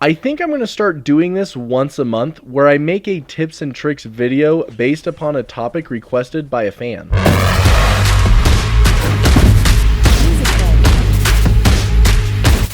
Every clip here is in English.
I think I'm going to start doing this once a month where I make a tips and tricks video based upon a topic requested by a fan.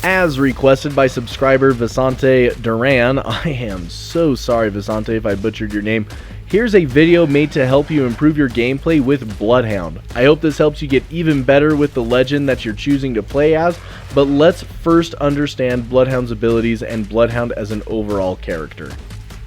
As requested by subscriber Vicente Duran, I am so sorry Vicente if I butchered your name. Here's a video made to help you improve your gameplay with BloodHound. I hope this helps you get even better with the legend that you're choosing to play as, but let's first understand BloodHound's abilities and BloodHound as an overall character.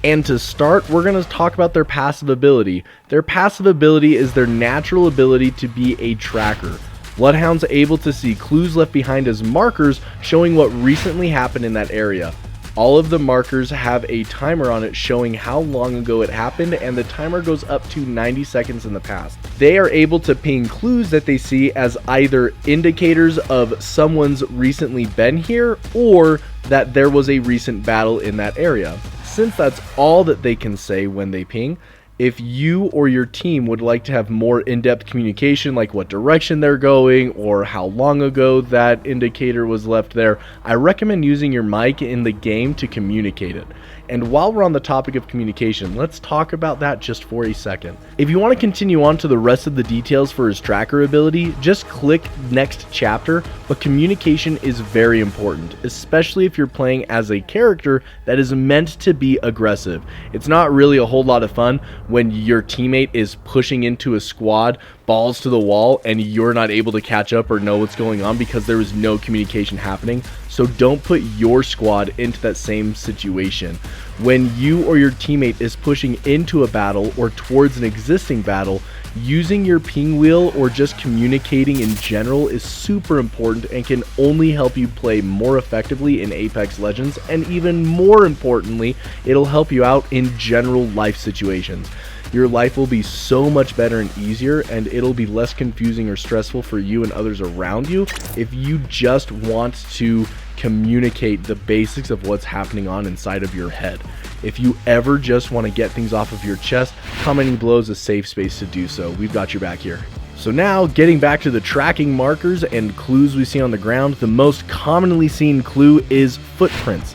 And to start, we're going to talk about their passive ability. Their passive ability is their natural ability to be a tracker. BloodHound's able to see clues left behind as markers showing what recently happened in that area. All of the markers have a timer on it showing how long ago it happened, and the timer goes up to 90 seconds in the past. They are able to ping clues that they see as either indicators of someone's recently been here or that there was a recent battle in that area. Since that's all that they can say when they ping, if you or your team would like to have more in-depth communication, like what direction they're going or how long ago that indicator was left there, I recommend using your mic in the game to communicate it. And while we're on the topic of communication, let's talk about that just for a second. If you want to continue on to the rest of the details for his tracker ability, just click next chapter, but communication is very important, especially if you're playing as a character that is meant to be aggressive. It's not really a whole lot of fun when your teammate is pushing into a squad, balls to the wall, and you're not able to catch up or know what's going on because there is no communication happening. So don't put your squad into that same situation. When you or your teammate is pushing into a battle or towards an existing battle, using your ping wheel or just communicating in general is super important and can only help you play more effectively in Apex Legends, and even more importantly, it'll help you out in general life situations. Your life will be so much better and easier, and it'll be less confusing or stressful for you and others around you if you just want to communicate the basics of what's happening on inside of your head. If you ever just want to get things off of your chest, commenting below is a safe space to do so. We've got your back here. So now, getting back to the tracking markers and clues we see on the ground, the most commonly seen clue is footprints,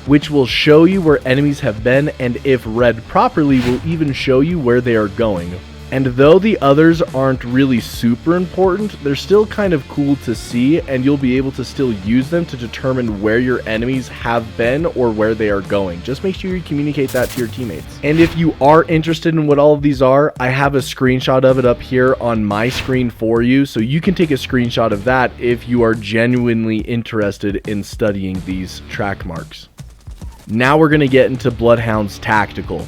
which will show you where enemies have been, and if read properly, will even show you where they are going. And though the others aren't really super important, they're still kind of cool to see, and you'll be able to still use them to determine where your enemies have been or where they are going. Just make sure you communicate that to your teammates. And if you are interested in what all of these are, I have a screenshot of it up here on my screen for you, so you can take a screenshot of that if you are genuinely interested in studying these track marks. Now we're going to get into BloodHound's tactical.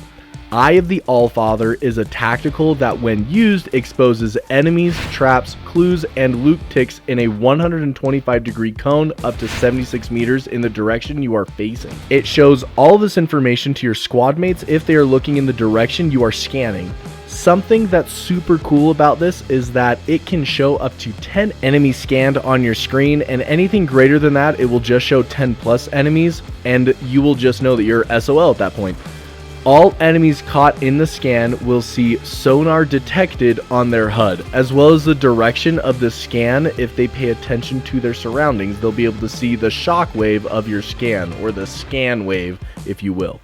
Eye of the Allfather is a tactical that when used exposes enemies, traps, clues, and loot ticks in a 125-degree cone up to 76 meters in the direction you are facing. It shows all this information to your squad mates if they are looking in the direction you are scanning. Something that's super cool about this is that it can show up to 10 enemies scanned on your screen, and anything greater than that, it will just show 10 plus enemies, and you will just know that you're SOL at that point. All enemies caught in the scan will see sonar detected on their HUD, as well as the direction of the scan. If they pay attention to their surroundings, they'll be able to see the shock wave of your scan, or the scan wave, if you will.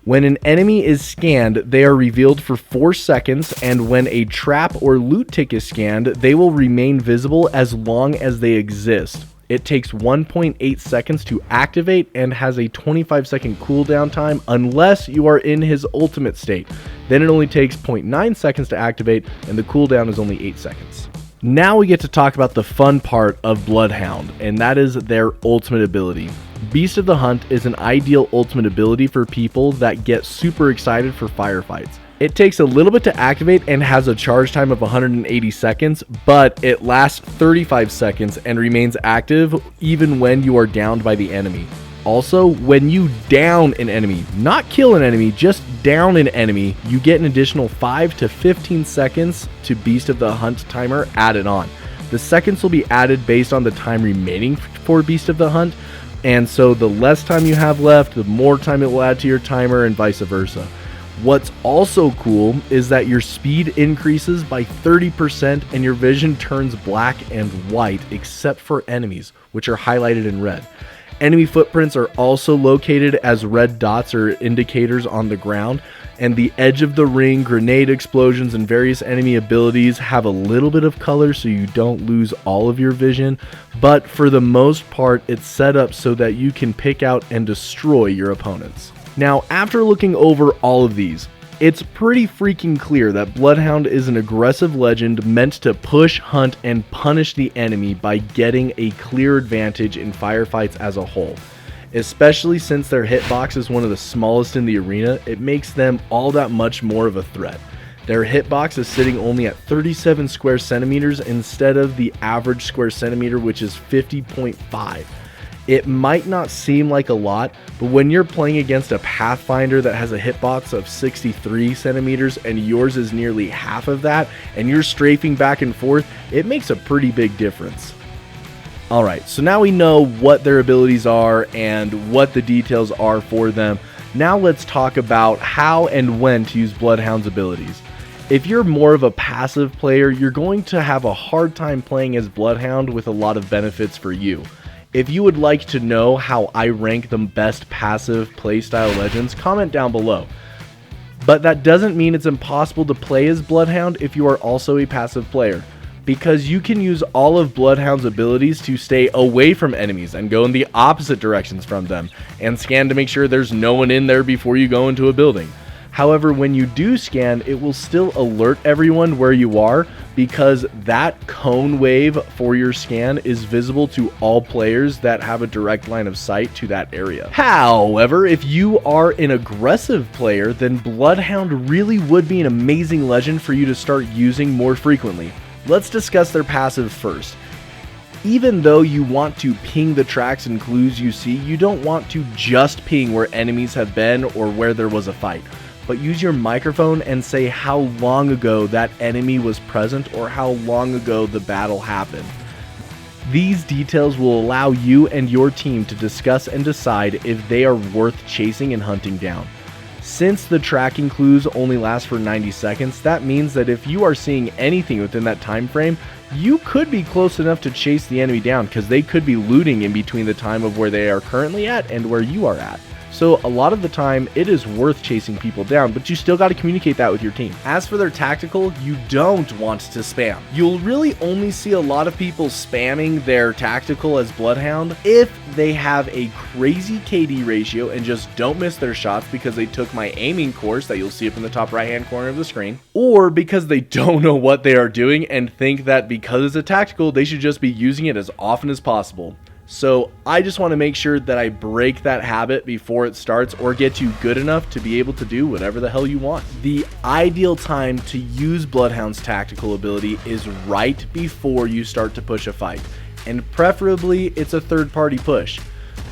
When an enemy is scanned, they are revealed for 4 seconds, and when a trap or loot tick is scanned, they will remain visible as long as they exist. It takes 1.8 seconds to activate and has a 25-second cooldown time unless you are in his ultimate state. Then it only takes 0.9 seconds to activate, and the cooldown is only 8 seconds. Now we get to talk about the fun part of BloodHound, and that is their ultimate ability. Beast of the Hunt is an ideal ultimate ability for people that get super excited for firefights. It takes a little bit to activate and has a charge time of 180 seconds, but it lasts 35 seconds and remains active even when you are downed by the enemy. Also, when you down an enemy, not kill an enemy, just down an enemy, you get an additional 5 to 15 seconds to Beast of the Hunt timer added on. The seconds will be added based on the time remaining for Beast of the Hunt, and so the less time you have left, the more time it will add to your timer, and vice versa. What's also cool is that your speed increases by 30% and your vision turns black and white except for enemies, which are highlighted in red. Enemy footprints are also located as red dots or indicators on the ground, and the edge of the ring, grenade explosions, and various enemy abilities have a little bit of color so you don't lose all of your vision, but for the most part it's set up so that you can pick out and destroy your opponents. Now, after looking over all of these, it's pretty freaking clear that BloodHound is an aggressive legend meant to push, hunt, and punish the enemy by getting a clear advantage in firefights as a whole. Especially since their hitbox is one of the smallest in the arena, it makes them all that much more of a threat. Their hitbox is sitting only at 37 square centimeters instead of the average square centimeter, which is 50.5. It might not seem like a lot, but when you're playing against a Pathfinder that has a hitbox of 63 centimeters and yours is nearly half of that, and you're strafing back and forth, it makes a pretty big difference. Alright, so now we know what their abilities are and what the details are for them. Now let's talk about how and when to use BloodHound's abilities. If you're more of a passive player, you're going to have a hard time playing as BloodHound with a lot of benefits for you. If you would like to know how I rank the best passive playstyle legends, comment down below. But that doesn't mean it's impossible to play as BloodHound if you are also a passive player, because you can use all of BloodHound's abilities to stay away from enemies and go in the opposite directions from them, and scan to make sure there's no one in there before you go into a building. However, when you do scan, it will still alert everyone where you are, because that cone wave for your scan is visible to all players that have a direct line of sight to that area. However, if you are an aggressive player, then BloodHound really would be an amazing legend for you to start using more frequently. Let's discuss their passive first. Even though you want to ping the tracks and clues you see, you don't want to just ping where enemies have been or where there was a fight, but use your microphone and say how long ago that enemy was present or how long ago the battle happened. These details will allow you and your team to discuss and decide if they are worth chasing and hunting down. Since the tracking clues only last for 90 seconds, that means that if you are seeing anything within that time frame, you could be close enough to chase the enemy down, because they could be looting in between the time of where they are currently at and where you are at. So a lot of the time it is worth chasing people down, but you still got to communicate that with your team. As for their tactical, you don't want to spam. You'll really only see a lot of people spamming their tactical as BloodHound if they have a crazy KD ratio and just don't miss their shots because they took my aiming course that you'll see up in the top right hand corner of the screen, or because they don't know what they are doing and think that because it's a tactical they should just be using it as often as possible. So I just want to make sure that I break that habit before it starts, or get you good enough to be able to do whatever the hell you want. The ideal time to use BloodHound's tactical ability is right before you start to push a fight, and preferably it's a third-party push.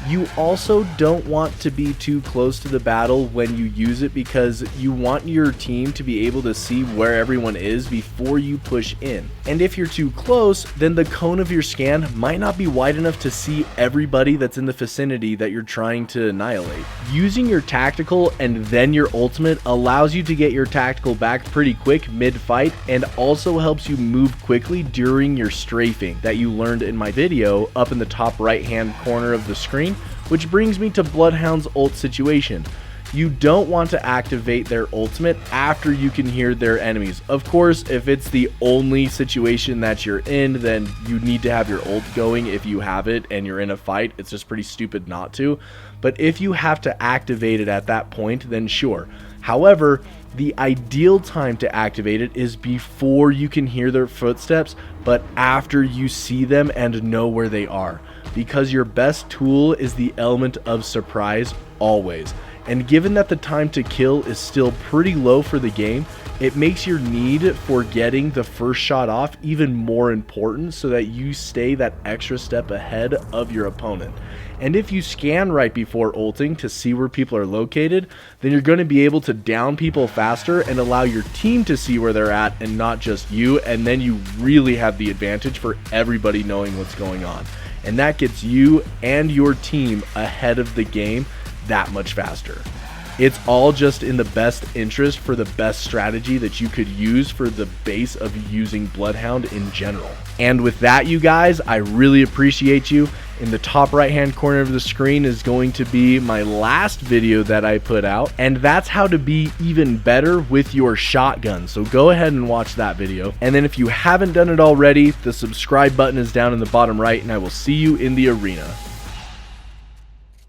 You also don't want to be too close to the battle when you use it, because you want your team to be able to see where everyone is before you push in. And if you're too close, then the cone of your scan might not be wide enough to see everybody that's in the vicinity that you're trying to annihilate. Using your tactical and then your ultimate allows you to get your tactical back pretty quick mid-fight, and also helps you move quickly during your strafing that you learned in my video up in the top right hand corner of the screen. Which brings me to BloodHound's ult situation. You don't want to activate their ultimate after you can hear their enemies. Of course, if it's the only situation that you're in, then you need to have your ult going if you have it and you're in a fight. It's just pretty stupid not to. But if you have to activate it at that point, then sure. However, the ideal time to activate it is before you can hear their footsteps, but after you see them and know where they are. Because your best tool is the element of surprise always. And given that the time to kill is still pretty low for the game, it makes your need for getting the first shot off even more important, so that you stay that extra step ahead of your opponent. And if you scan right before ulting to see where people are located, then you're going to be able to down people faster and allow your team to see where they're at and not just you, and then you really have the advantage for everybody knowing what's going on. And that gets you and your team ahead of the game that much faster. It's all just in the best interest for the best strategy that you could use for the base of using BloodHound in general. And with that, you guys, I really appreciate you. In the top right hand corner of the screen is going to be my last video that I put out, and that's how to be even better with your shotgun. So go ahead and watch that video. And then if you haven't done it already, the subscribe button is down in the bottom right, and I will see you in the arena.